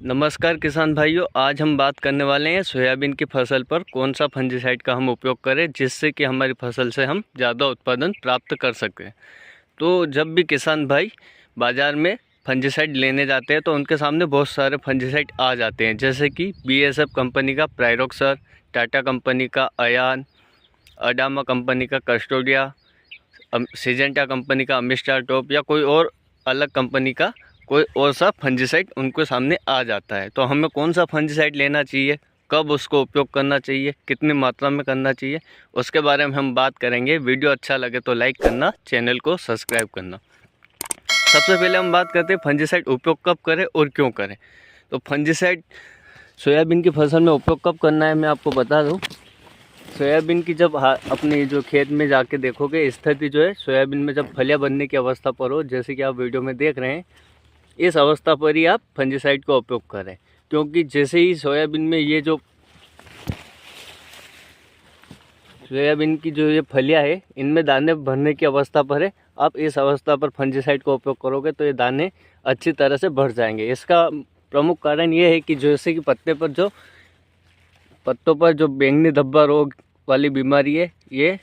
नमस्कार किसान भाइयों, आज हम बात करने वाले हैं सोयाबीन की फसल पर कौन सा फंजीसाइड का हम उपयोग करें जिससे कि हमारी फसल से हम ज़्यादा उत्पादन प्राप्त कर सकें। तो जब भी किसान भाई बाज़ार में फंजीसाइड लेने जाते हैं तो उनके सामने बहुत सारे फंजीसाइड आ जाते हैं, जैसे कि BASF कंपनी का प्रायरोक्सर, टाटा कंपनी का अयान, अडामा कंपनी का कस्टोडिया, सिजेंटा कंपनी का अमिस्टार टॉप या कोई और अलग कंपनी का कोई और सा फंजीसाइड उनको सामने आ जाता है। तो हमें कौन सा फंजीसाइड लेना चाहिए, कब उसको उपयोग करना चाहिए, कितनी मात्रा में करना चाहिए, उसके बारे में हम बात करेंगे। वीडियो अच्छा लगे तो लाइक करना, चैनल को सब्सक्राइब करना। सबसे पहले हम बात करते हैं फंजीसाइड उपयोग कब करें और क्यों करें। तो फंजीसाइड सोयाबीन की फसल में उपयोग कब करना है मैं आपको बता दूँ। सोयाबीन की जब अपने जो खेत में जाके देखोगे स्थिति जो है, सोयाबीन में जब फलियां बनने की अवस्था पर हो, जैसे कि आप वीडियो में देख रहे हैं, इस अवस्था पर ही आप फंजीसाइड का उपयोग करें। क्योंकि जैसे ही सोयाबीन में ये जो सोयाबीन की जो ये फलियां है इनमें दाने भरने की अवस्था पर है, आप इस अवस्था पर फंजीसाइड का उपयोग करोगे तो ये दाने अच्छी तरह से भर जाएंगे। इसका प्रमुख कारण ये है कि जैसे कि पत्तों पर जो बैंगनी धब्बा रोग वाली बीमारी है ये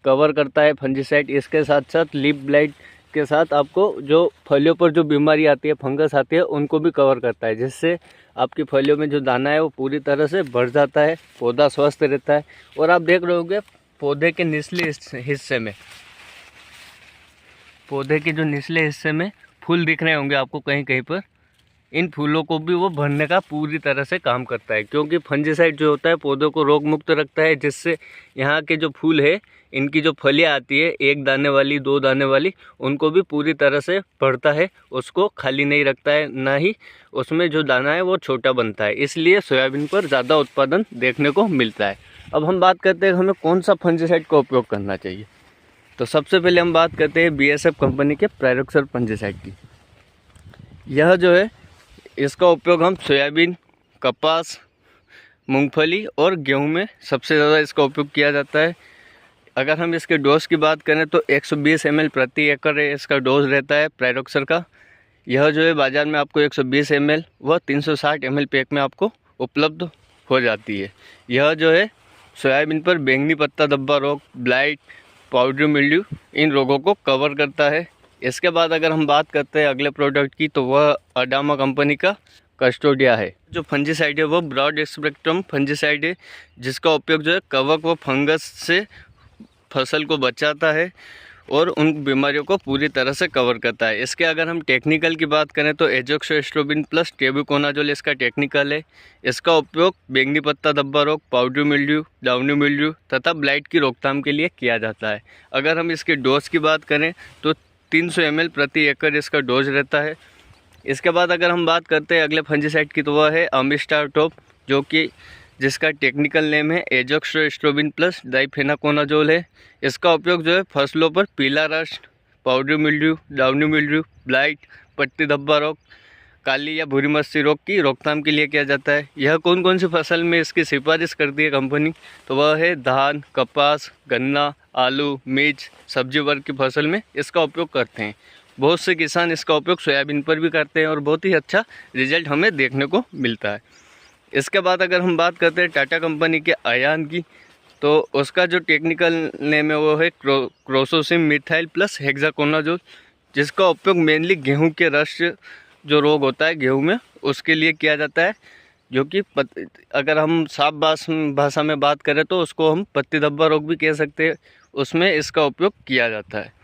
कवर करता है फंजीसाइड। इसके साथ साथ लीफ ब्लाइट के साथ आपको जो फलियों पर जो बीमारी आती है, फंगस आती है, उनको भी कवर करता है, जिससे आपकी फलियों में जो दाना है वो पूरी तरह से भर जाता है, पौधा स्वस्थ रहता है। और आप देख रहे होंगे पौधे के निचले हिस्से में फूल दिख रहे होंगे आपको कहीं कहीं पर। इन फूलों को भी वो भरने का पूरी तरह से काम करता है, क्योंकि फंजीसाइड जो होता है पौधों को रोग मुक्त रखता है, जिससे यहाँ के जो फूल है इनकी जो फलियाँ आती है, एक दाने वाली, दो दाने वाली, उनको भी पूरी तरह से भरता है, उसको खाली नहीं रखता है, ना ही उसमें जो दाना है वो छोटा बनता है। इसलिए सोयाबीन पर ज़्यादा उत्पादन देखने को मिलता है। अब हम बात करते हैं हमें कौन सा फंजीसाइड का उपयोग करना चाहिए। तो सबसे पहले हम बात करते हैं BASF कंपनी के प्रायरोक्सर फंजीसाइड की। यह जो है इसका उपयोग हम सोयाबीन, कपास, मूंगफली और गेहूं में सबसे ज़्यादा इसका उपयोग किया जाता है। अगर हम इसके डोज की बात करें तो 120 ml प्रति एकड़ इसका डोज रहता है प्रायरोक्सर का। यह जो है बाज़ार में आपको 120 ml व 360 ml पैक में आपको उपलब्ध हो जाती है। यह जो है सोयाबीन पर बैंगनी पत्ता धब्बा रोग, ब्लाइट, पाउडरी मिल्ड्यू, इन रोगों को कवर करता है। इसके बाद अगर हम बात करते हैं अगले प्रोडक्ट की तो वह अडामा कंपनी का कस्टोडिया है। जो फंजीसाइड है वो ब्रॉड स्पेक्ट्रम फंजीसाइड है, जिसका उपयोग जो है कवक व फंगस से फसल को बचाता है और उन बीमारियों को पूरी तरह से कवर करता है। इसके अगर हम टेक्निकल की बात करें तो एजोक्सोस्ट्रोबिन प्लस टेबुकोनाजोल इसका टेक्निकल है। इसका उपयोग बैंगनी पत्ता धब्बा रोग, पाउडरी मिल्ड्यू, डाउनी मिल्ड्यू तथा ब्लाइट की रोकथाम के लिए किया जाता है। अगर हम इसके डोज की बात करें तो 300 ml प्रति एकड़ इसका डोज रहता है। इसके बाद अगर हम बात करते हैं अगले फंजीसाइड की तो वह है अमिस्टार टॉप, जो कि जिसका टेक्निकल नेम है एजोक्सोस्ट्रोबिन प्लस डाइफेनाकोनाजोल है। इसका उपयोग जो है फसलों पर पीला rust, powdery mildew, downy mildew, blight, पत्ती धब्बा रोग, काली या भूरी मस्सी रोग की रोकथाम के लिए किया जाता है। यह कौन कौन सी फसल में इसकी सिफारिश करती है कंपनी, तो वह है धान, कपास, गन्ना, आलू, मिर्च, सब्जी वर्ग की फसल में इसका उपयोग करते हैं। बहुत से किसान इसका उपयोग सोयाबीन पर भी करते हैं और बहुत ही अच्छा रिजल्ट हमें देखने को मिलता है। इसके बाद अगर हम बात करते हैं टाटा कंपनी के अयान की, तो उसका जो टेक्निकल नेम है वो है क्रोसोसिम मिथाइल प्लस हेक्साकोनाजोल, जिसका उपयोग मेनली गेहूं के रस्ट जो रोग होता है गेहूं में उसके लिए किया जाता है, जो कि अगर हम साफ भाषा में बात करें तो उसको हम पत्ती धब्बा रोग भी कह सकते हैं, उसमें इसका उपयोग किया जाता है।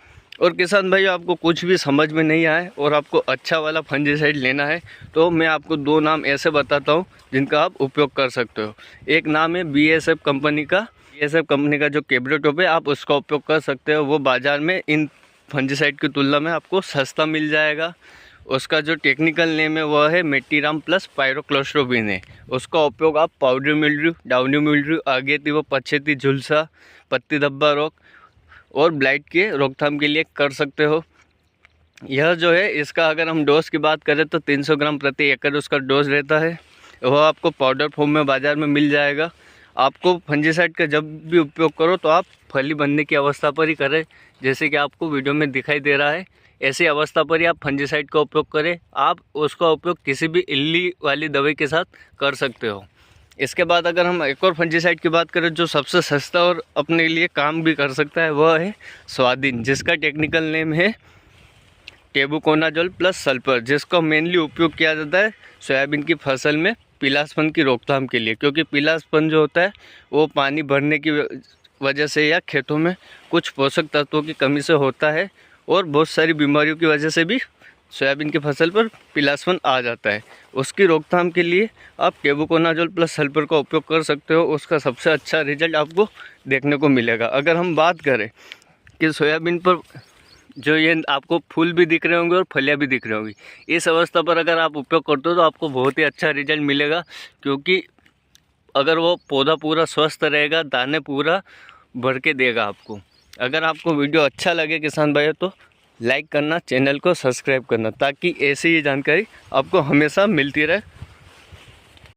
और किसान भाई आपको कुछ भी समझ में नहीं आए और आपको अच्छा वाला फंजीसाइड लेना है तो मैं आपको दो नाम ऐसे बताता हूँ जिनका आप उपयोग कर सकते हो। एक नाम है BASF कंपनी का जो कैब्रोटॉप है, आप उसका उपयोग कर सकते हो। वो बाज़ार में इन फंजीसाइड की तुलना में आपको सस्ता मिल जाएगा। उसका जो टेक्निकल नेम है वह है मेटीराम प्लस पायरोक्लोस्ट्रोबिन है। उसका उपयोग आप पाउडरी मिल्ड्यू, डाउनी मिल्ड्यू, आगेती व पछेती झुलसा, पत्ती धब्बा रोग और ब्लाइट के रोकथाम के लिए कर सकते हो। यह जो है इसका अगर हम डोज की बात करें तो 300 ग्राम प्रति एकड़ उसका डोज रहता है। वह आपको पाउडर फॉर्म में बाज़ार में मिल जाएगा। आपको फंजीसाइड का जब भी उपयोग करो तो आप फली बनने की अवस्था पर ही करें, जैसे कि आपको वीडियो में दिखाई दे रहा है। ऐसी अवस्था पर ही आप फंजीसाइड का उपयोग करें। आप उसका उपयोग किसी भी इल्ली वाली दवाई के साथ कर सकते हो। इसके बाद अगर हम एक और फंजीसाइड की बात करें जो सबसे सस्ता और अपने लिए काम भी कर सकता है, वह है स्वादिन, जिसका टेक्निकल नेम है टेबुकोनाजोल प्लस सल्फर, जिसका मेनली उपयोग किया जाता है सोयाबीन की फसल में पीलापन की रोकथाम के लिए। क्योंकि पीलापन जो होता है वो पानी भरने की वजह से या खेतों में कुछ पोषक तत्वों की कमी से होता है, और बहुत सारी बीमारियों की वजह से भी सोयाबीन की फसल पर पीलापन आ जाता है। उसकी रोकथाम के लिए आप टेबुकोनाजोल प्लस सल्फर का उपयोग कर सकते हो। उसका सबसे अच्छा रिजल्ट आपको देखने को मिलेगा। अगर हम बात करें कि सोयाबीन पर जो ये आपको फूल भी दिख रहे होंगे और फलियाँ भी दिख रही होंगी, इस अवस्था पर अगर आप उपयोग करते हो तो आपको बहुत ही अच्छा रिजल्ट मिलेगा। क्योंकि अगर वो पौधा पूरा स्वस्थ रहेगा, दाने पूरा भर के देगा आपको। अगर आपको वीडियो अच्छा लगे किसान भाइयों तो लाइक करना, चैनल को सब्सक्राइब करना, ताकि ऐसी ही जानकारी आपको हमेशा मिलती रहे।